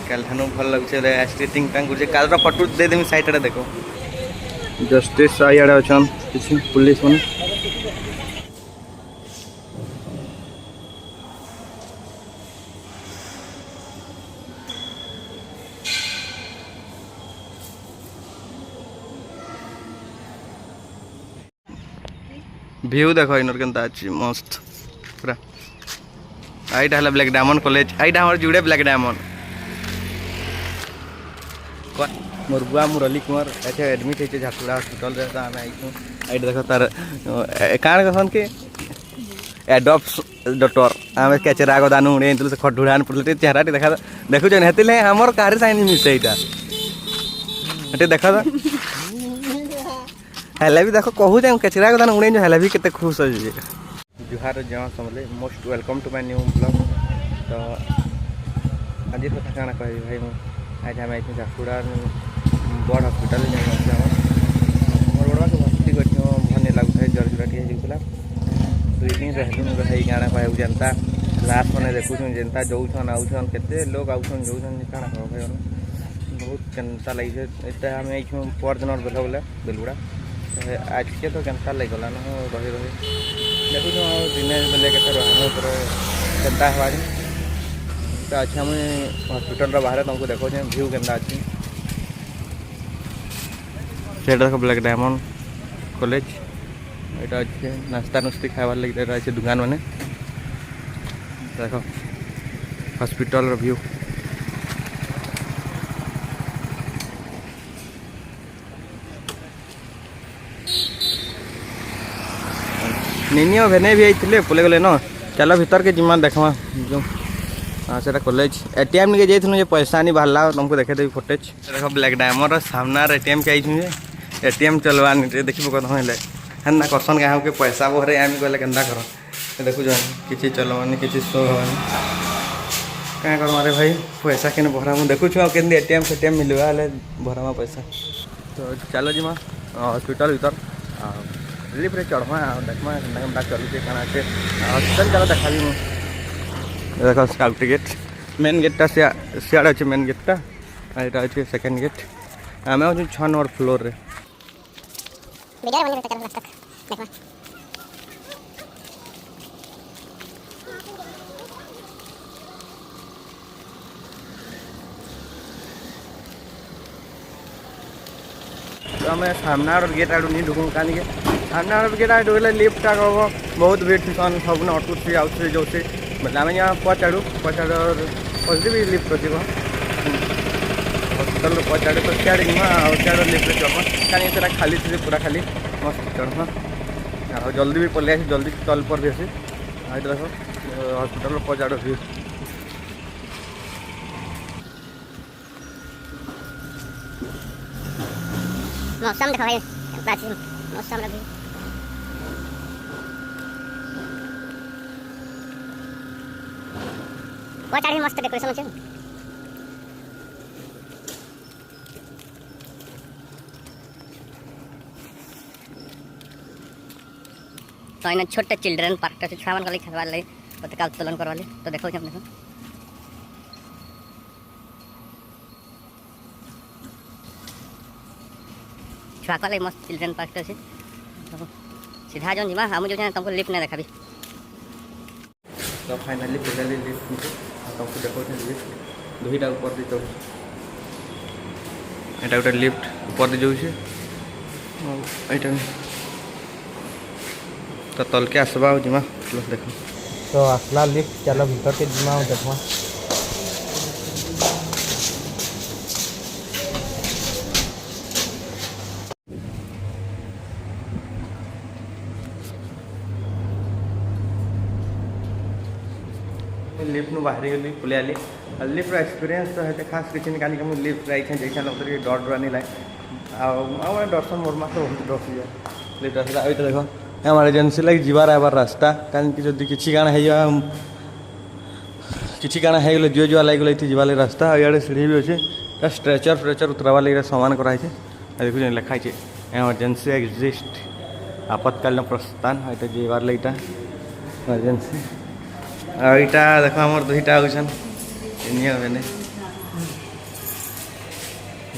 काल ठानु भल लगे स्टिचिंग कार फटो देदेमी साइड देख जस्टिस आइए अच्छा किसी पुलिस मैंने व्यू देखो इनर के मस्त पूरा आईटा है ब्लैक डायमंड कॉलेज आईटा हमारे जुड़े ब्लैक डायमंड मोर बुआ मुरली कुमार ऐसे एडमिट होते झारसुगुड़ा हॉस्पिटल रे आम आई देख तार काण कहन के एडॉप्स डॉक्टर आम केचरा गदानु उड़े से खटुड़ान पड़े चेहरा देखा देखुन हेतिले हमर कार साइन मिसे एटा देखा हेल्ला भी देख कहूँ केचरा गदान उड़े हेल्ला भी केते खुश हो जुहार जहाँ समझे most welcome to my new blog तो आज कथा क्या कह भाई आज आम आई झारसुगुड़ा बड़ हॉस्पिटल मोर बड़ा को भर्ती कर भल लगुए जर जुरा होता 2 दिन रहलु रही गाना कह जनता लास्ट मैंने देखुन जनता जाऊन आउन के लोग आउन जाऊन क्या कह भाई बहुत केन्ता लगे आम आई पर दिन बेल बोले बेलगुड़ा आज के तो केन्ता लगला न रही रही देखुन दिने बेले के केन्ता हवा तो अच्छा मुझे हॉस्पिटल बाहर तुमको देखो व्यू केन्ता अच्छी से देख ब्लैक डायमंड कॉलेज यहाँ अच्छे नाश्ता नुस्ती खाबार लगे अच्छे दुकान मैंने देख हॉस्पिटल व्यू निनियो भेने भी आते पले गले न चलो भीतर के जिमा देखमा जो हाँ से कॉलेज एटीएम निके जाइए पैसा नहीं बाहर तुमको देखे देवी फुटेज देख ब्लैक डायमंड सामना एटीएम के आई एटीएम चलवा देखिए कौन है ना करसन क्या के पैसा बोहरे आम कहले के कर देखु कि चलवानी कि शो हवानी क्या कर मारे भाई पैसा के भरा मुझे देखु के एटीएम फेटीएम मिलवा भरमा पैसा तो चलो जीमा हॉस्पिटल भर रिलीफ रे चढ़मा देखमा केन्ता चलुचे काना अच्छे हॉस्पिटल चलो देखा देख स्काउट गेट मेन गेटा सियाड़े अच्छे मेन गेटा यहाँ अच्छे सेकेंड गेट आम अच्छे 6 नंबर फ्लोर रे तो आम सामना गेट आड़ नहीं ढुकूँ कहीं सामना गेट आड़ ढुकले लिफ्ट बहुत भीड़ थीसन सब अटुसी आउसी जो मतलब आम यहाँ पचाड़ू पचाड़ भी लिफ्ट अच्छी हॉस्पिटल पचाड़े तो सियाड़े सियाड़ लिफ्ट चढ़मा कहीं खाली थी पूरा खाली मस्त चढ़मा आ जल्दी भी पलि आसी जल्दी तल पर भी आसी आई देख हॉस्पिटल पचाड़ व्यू मौसम देखो भाई मौसम लगी पचाड़ी मस्त डेकोरेशन अच्छे तो इन छोटे चिल्ड्रेन पार्क अच्छे छुआ मान खेलवार लगे पताका उत्तोलन करवा तो देखो देखो छुआ का लगे मस्त चिल्ड्रेन पार्क अच्छे सीधा जो जीमा हम जो तुमको लिफ्ट नहीं देखा तो फाइनाली पहले लिफ्ट तुमको देखो लिफ्ट 2टा ऊपर दी चढ़ यहाँ गोटे लिफ्ट ऊपर दी जाऊे यहाँ तो तल के आसवा जिमा देख तो आसला लिफ्ट चलो भीतर के जिमा देखा लिफ्ट नु बाहरी गली पलि आली लिफ्ट एक्सपीरियंस तो है खास किसी निकाली कि लिफ्ट आई जैसा लगे डर डरा नहीं लाए दर्शन मोरमा तो बहुत डर जाए लिफ्ट आस तो देख इमरजेंसी लगे जीवार आबार रास्ता कहीं जदि किसी काण किसी काण हो जो जुआ लगे गले जीवा लगे रास्ता इे सीढ़ी भी अच्छे स्ट्रेचर फ्रेचर उतरवा लगे सामान कराई देखो लिखाई इमरजेंसी एक्जिस्ट आपातकालीन प्रस्थान यहाँ जीवार लगे इमरजेंसी यहाँ देख आम 2टा होने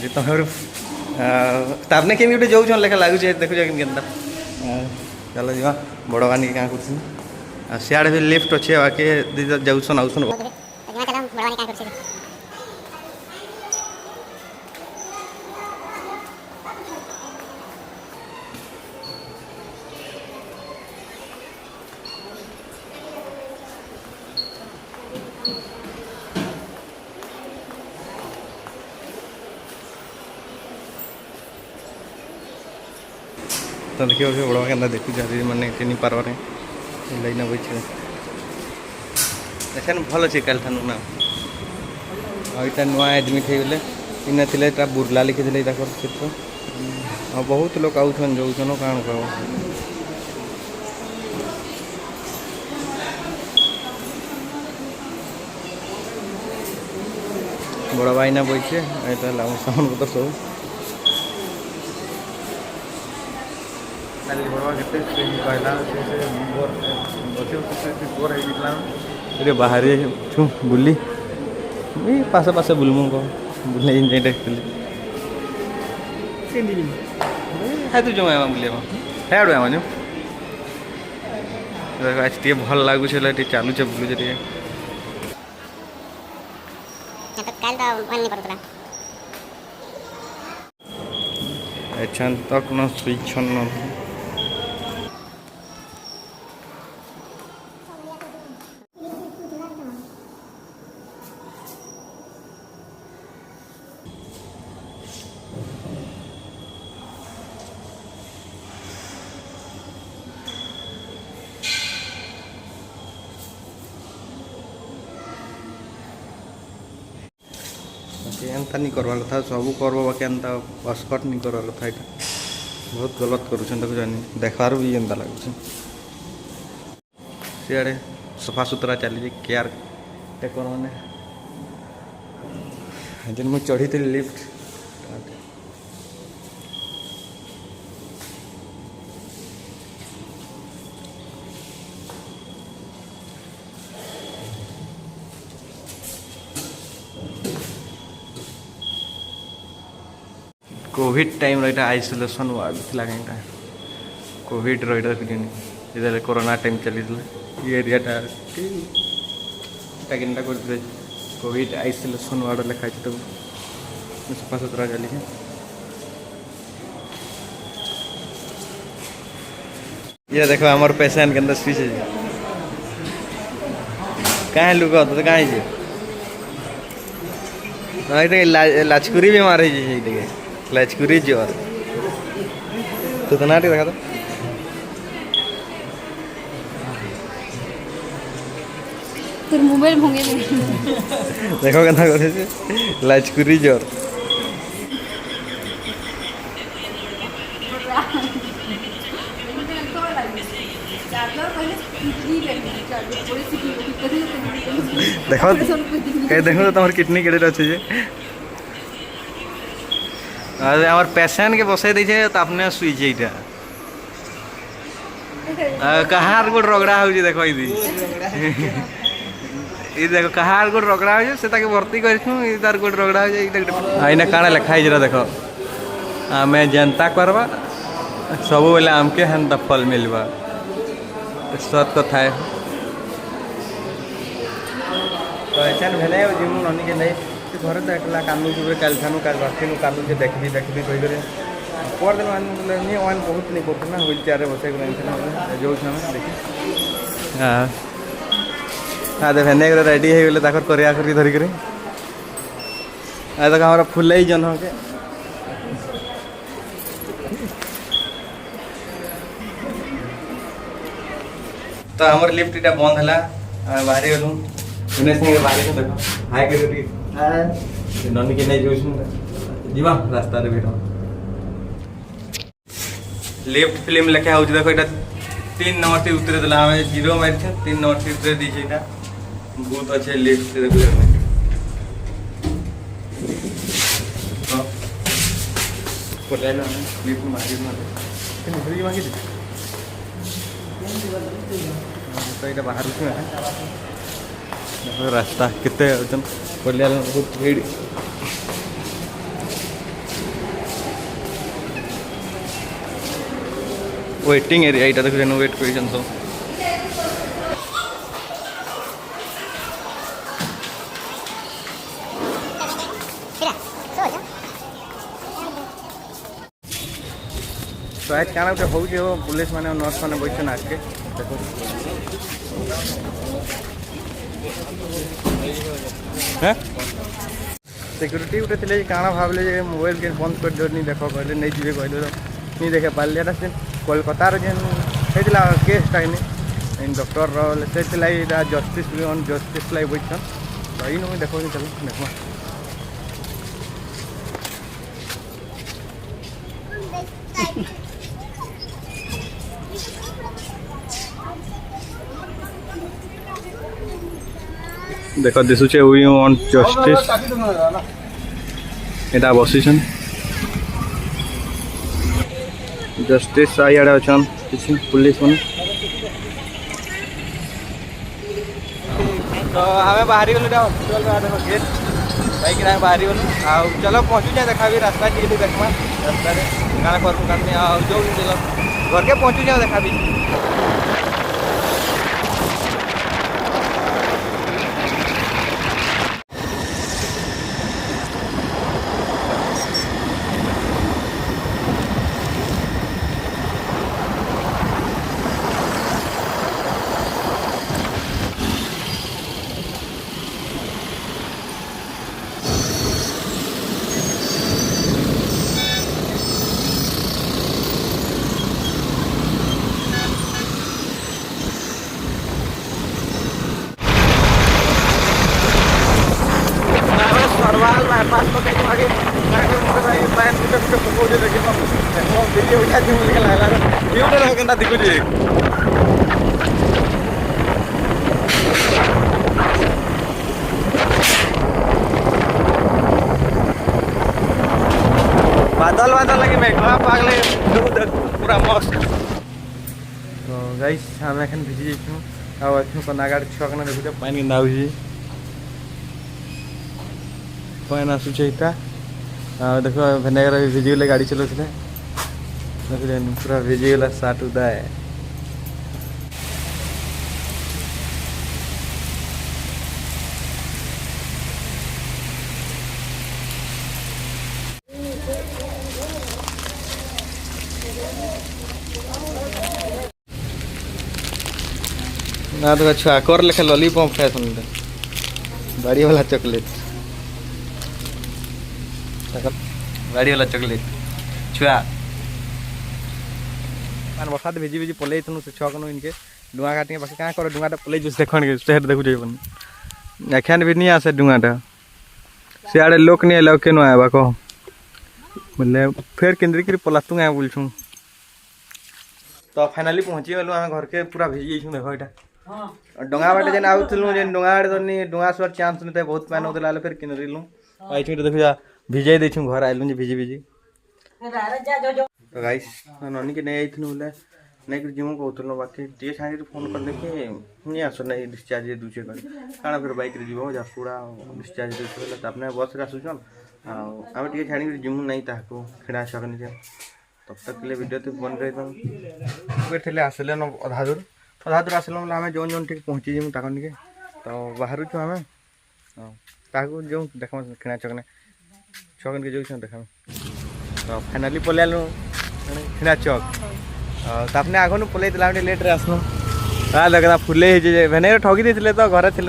जे तुम तापने केमी गोटे जाऊन लेखा लगुच देखुच के चल जा बड़ बानी क्या कर सियाड़े भी लिफ्ट अच्छे बाकी जाऊन आउसन तो देखिए बड़ा के देखु जा मैंने चिनी पार्बार लाइन बचे देखा भल अच्छे कल ठान ना यहाँ नुआ एडमिट हो गले इन थे बुर्ला लिखी चित्र हाँ बहुत लोग आउन जाऊन कौन कह बड़ भाई ना बचे यहाँ सामान पत्र सब खाली बड़ा के कहला बाहर छु बुली पासे पासे बुलमु को बुले तू जो बुले हेड़ आम आज टे भल लगुच चलुचे बुलुचे तक न स्विच न एंता नहीं करवा कथा सब करब बाकी एंता अस्कट नहीं करवा कथा यहाँ बहुत गलत करूँ जानी देखार भी एंता लगुच सियाड़े सफा सुतरा चली केयर टेकर मैंने जिन मुझे चढ़ी थी लिफ्ट कोविड टाइम रहा आइसोलेशन वार्ड था कहीं कोविड रही कोरोना टाइम चली ये एरियाटा केनटा कर कोविड आइसोलेशन वार्ड लिखाई तब सफा सुतरा चली ये देखो हमार पेशेंट के अंदर स्विच है कहाँ लुक तो कहाँ लाचकुरी भी मारे लाचकुरी जोर तो ना देखा तो তোর মোবাইল ভঙে দেখো কেনা করে লাচকুরি জ্বর দেখো দেখো তো তোমার কিডনি কেড়ে আছে যে अरे हमार पेशेंट के बसाई दी तो अपने सुई जाइटा कहार गोट रगड़ा हो देखो ये देखो कहार गोट रगड़ा हो से भर्ती कर तार गोट रगड़ा हो जाए काण लिखाई देखो आम जनता करवा सब बेले आमके हेन्ता फल मिलवा सत कथा है तो ऐसा भेले जिमु ननी के नहीं घर तो एकला कानू जुबे काल ठानु काल रातिनु कानू जे देखबी कहि करे पर दिन नहीं वन बहुत नहीं करते ना व्हील चेयर बसे जो देखी हाँ हाँ तो भेने रेडी हो गले ताकर करिया करी धरिक तक हमारा फुल जन के तो हमार लिफ्ट इटा बंद है बाहरी गलु दिनेश बाहरी देखो हाई कर ननी के नहीं जीवा रास्ता भीड़ लेफ्ट फिल्म लेखा हो देखो ये 3 नंबर से उतरे देला हमें 0 मार 3 नंबर से उतरे दी बहुत अच्छे लेफ्ट से देखो लिफ्ट मारी मारी तो ये बाहर रास्ता कितने बहुत भीड़ वेटिंग एरिया यहाँ देखो वेट कर सब तो आज क्या गोटे हो पुलिस मैंने नर्स मैंने बैठन आगे देखो सिक्यूरीटी गोटे थे काଣା भावले मोबाइल के बंद कर दो नहीं देख कहले नहीं जी कहले नहीं देखे पारे से कोलकातार जेन होता केसटा इन डॉक्टर से जस्टिस जस्टिस लगे बैठन तो इन मुझे देखो चलो देखो देख दिशुचे वी वांट जस्टिस यहाँ बसीन जस्टिस इे अच्छा किसी पुलिस मैंने तो आम बाहरी गलु हस्पिटाल गेट बैक बाहरी गलु आ चलो पहुँचुचे देखा भी रास्ता किए देखा रास्ता गाँव कर जो घर के पहुँचुचे देखा भी बादल बादल लगे मेघा पागले पूरा मस्त तो गाइस आम एखन भिजी जाइछुं आ एखन कनागाड़ छुआ कना देखुछे पानी केनता होइछे पानी आसुछे इटा आ देखो भेनेगर भिजी गले गाड़ी चलाउथिले देखले पूरा भिजी गला साट उदा है ना तो छुआ कर लेखे लॉलीपॉप खाए सुन गाड़ी वाला चॉकलेट गाड़ी वाला चॉकलेट छुआ मान बरसात भिजी भिजी पलि से छुआ कन इनके डुआ काटे बाकी क्या कर डुआटा पलि देख देखु जाइबन एखन भी नहीं आसे डुआटा सियाड़े लोक नहीं आए केन आवा कह बोले फिर केन्द्री कर पलातू आए बोलछूँ तो फाइनाली पहुँची गलु आम घर के पूरा भिजी जाइछूँ देख यहाँ डोंगा बाटे जेन आउथलु जेन डोंगा बाटे तो नहीं डोंगा सर चांस नहीं बहुत पानी होता फिर किनरिलु आई देख जा भिजाई देछूँ घर आइलु जे भिजी भिजी तो गाइस ननी के नहीं आइथनु बोले नहीं कर जिमु कहतलु बाकी टे साइड फोन कर देखे नहीं आस नहीं डिस्चार्ज दूचे कर काना फिर बाइक रे जीवो जापुड़ा डिस्चार्ज दूचे बोले त अपने बस रे आसुछन आम टे छाड़ी कर जिमु नहीं ताको खेड़ा सकनी जे तब तक के लिए वीडियो तो बन रही था थे आसले न अधा दूर आसला बोले आम जो जो ठीक पहुँची जीमु ताकन के तो बाहर छुँ आम ताको जो देखा खेड़ा चकने छकन के जो देखा तो फाइनाली पलैलु खेड़ा चक तापने आग न पलैला गोटे लेट्रे आसनु देखा फुले भेने ठगी देते तो घर थी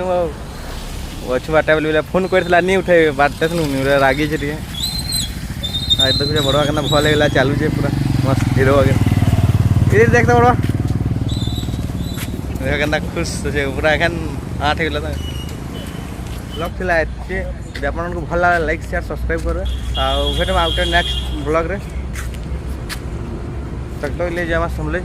अच्छु बाटा बोले फोन कर नहीं उठे बाटे सुन रागी टे देखुचे बड़वा के भल होगा चलुचे पूरा मस्त हिरो आगे देखते बड़वा देख के खुश से पूरा एखन आठ हो गला ब्लॉग थिला एते यदि आपको भल लगे लाइक शेयर सब्सक्राइब करेंगे आउ नेक्स्ट ब्लॉग रे तक तो ले जावा समझ